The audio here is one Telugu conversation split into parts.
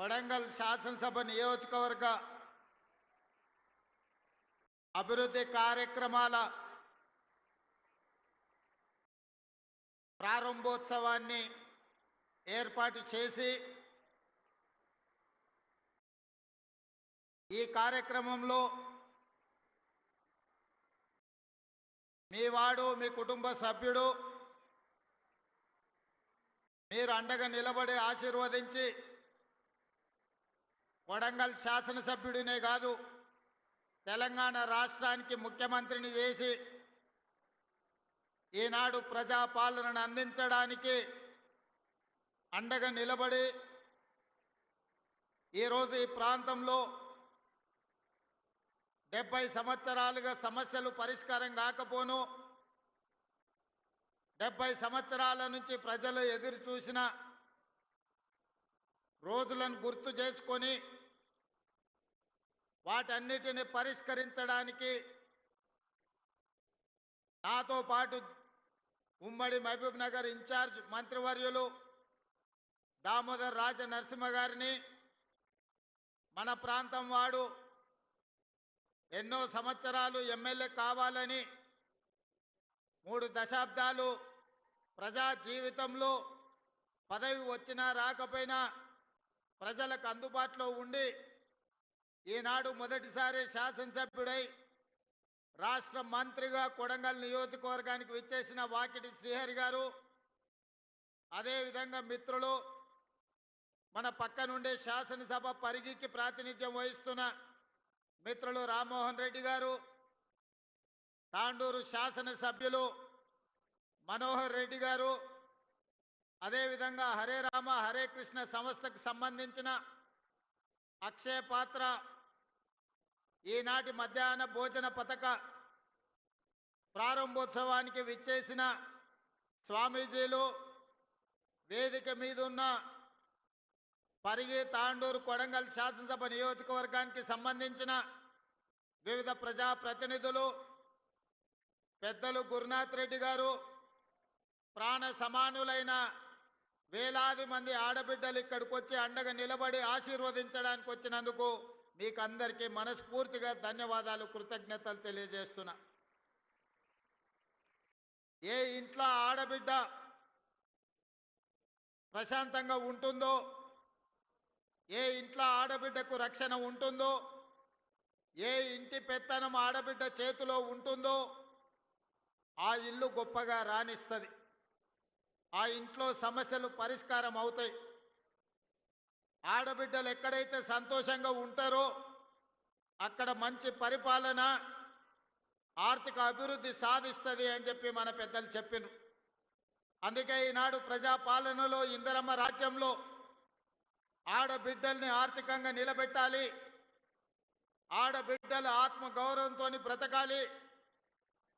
కొడంగల్ శాసనసభ నియోజకవర్గ అభివృద్ధి కార్యక్రమాల ప్రారంభోత్సవాన్ని ఏర్పాటు చేసి ఈ కార్యక్రమంలో మీ వాడు మీ కుటుంబ సభ్యుడు మీరు అండగా నిలబడి ఆశీర్వదించి కొడంగల్ శాసనసభ్యుడినే కాదు తెలంగాణ రాష్ట్రానికి ముఖ్యమంత్రిని చేసి ఈనాడు ప్రజాపాలనను అందించడానికి అండగా నిలబడి ఈరోజు ఈ ప్రాంతంలో 70 సంవత్సరాలుగా సమస్యలు పరిష్కారం కాకపోను 70 సంవత్సరాల నుంచి ప్రజలు ఎదురు చూసిన రోజులను గుర్తు చేసుకొని వాటన్నిటిని పరిష్కరించడానికి నాతో పాటు ఉమ్మడి మహబూబ్ నగర్ ఇన్ఛార్జ్ మంత్రివర్యులు దామోదర్ రాజ నరసింహ గారిని మన ప్రాంతం వాడు ఎన్నో సంవత్సరాలు ఎమ్మెల్యే కావాలని 3 దశాబ్దాలు ప్రజా జీవితంలో పదవి వచ్చినా రాకపోయినా ప్రజలకు అందుబాటులో ఉండి ఈనాడు మొదటిసారి శాసనసభ్యుడై రాష్ట్ర మంత్రిగా కొడంగల్ నియోజకవర్గానికి విచ్చేసిన వాకిటి శ్రీహరి గారు అదేవిధంగా మిత్రులు మన పక్కనుండే శాసనసభ పరిగికి ప్రాతినిధ్యం వహిస్తున్న మిత్రులు రామ్మోహన్ రెడ్డి గారు తాండూరు శాసనసభ్యులు మనోహర్ రెడ్డి గారు అదేవిధంగా హరే రామ హరే కృష్ణ సంస్థకు సంబంధించిన అక్షయ పాత్ర ఈనాటి మధ్యాహ్న భోజన పథక ప్రారంభోత్సవానికి విచ్చేసిన స్వామీజీలు వేదిక మీద ఉన్న పరిగి తాండూరు కొడంగల్ శాసనసభ నియోజకవర్గానికి సంబంధించిన వివిధ ప్రజాప్రతినిధులు పెద్దలు గురునాథ్ రెడ్డి గారు ప్రాణ సమానులైన వేలాది మంది ఆడబిడ్డలు ఇక్కడికి వచ్చి అండగా నిలబడి ఆశీర్వదించడానికి వచ్చినందుకు మీకు అందరికీ మనస్ఫూర్తిగా ధన్యవాదాలు కృతజ్ఞతలు తెలియజేస్తున్నా. ఏ ఇంట్లో ఆడబిడ్డ ప్రశాంతంగా ఉంటుందో ఏ ఇంట్లో ఆడబిడ్డకు రక్షణ ఉంటుందో ఏ ఇంటి పెత్తనం ఆడబిడ్డ చేతిలో ఉంటుందో ఆ ఇల్లు గొప్పగా రాణిస్తుంది. ఆ ఇంట్లో సమస్యలు పరిష్కారం అవుతాయి. ఆడబిడ్డలు ఎక్కడైతే సంతోషంగా ఉంటారో అక్కడ మంచి పరిపాలన ఆర్థిక అభివృద్ధి సాధిస్తుంది అని చెప్పి మన పెద్దలు చెప్పినారు. అందుకే ఈనాడు ప్రజాపాలనలో ఇందిరమ్మ రాజ్యంలో ఆడబిడ్డల్ని ఆర్థికంగా నిలబెట్టాలి, ఆడబిడ్డలు ఆత్మగౌరవంతో బ్రతకాలి,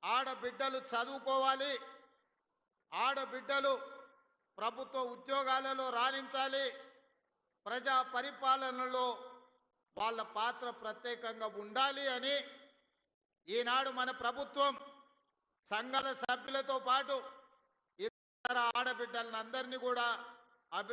ఆడబిడ్డలు చదువుకోవాలి, ఆడబిడ్డలు ప్రభుత్వ ఉద్యోగాలలో రాణించాలి, ప్రజా పరిపాలనలో వాళ్ళ పాత్ర ప్రత్యేకంగా ఉండాలి అని ఈనాడు మన ప్రభుత్వం సంఘాల సభ్యులతో పాటు ఇతర ఆడబిడ్డలందరినీ కూడా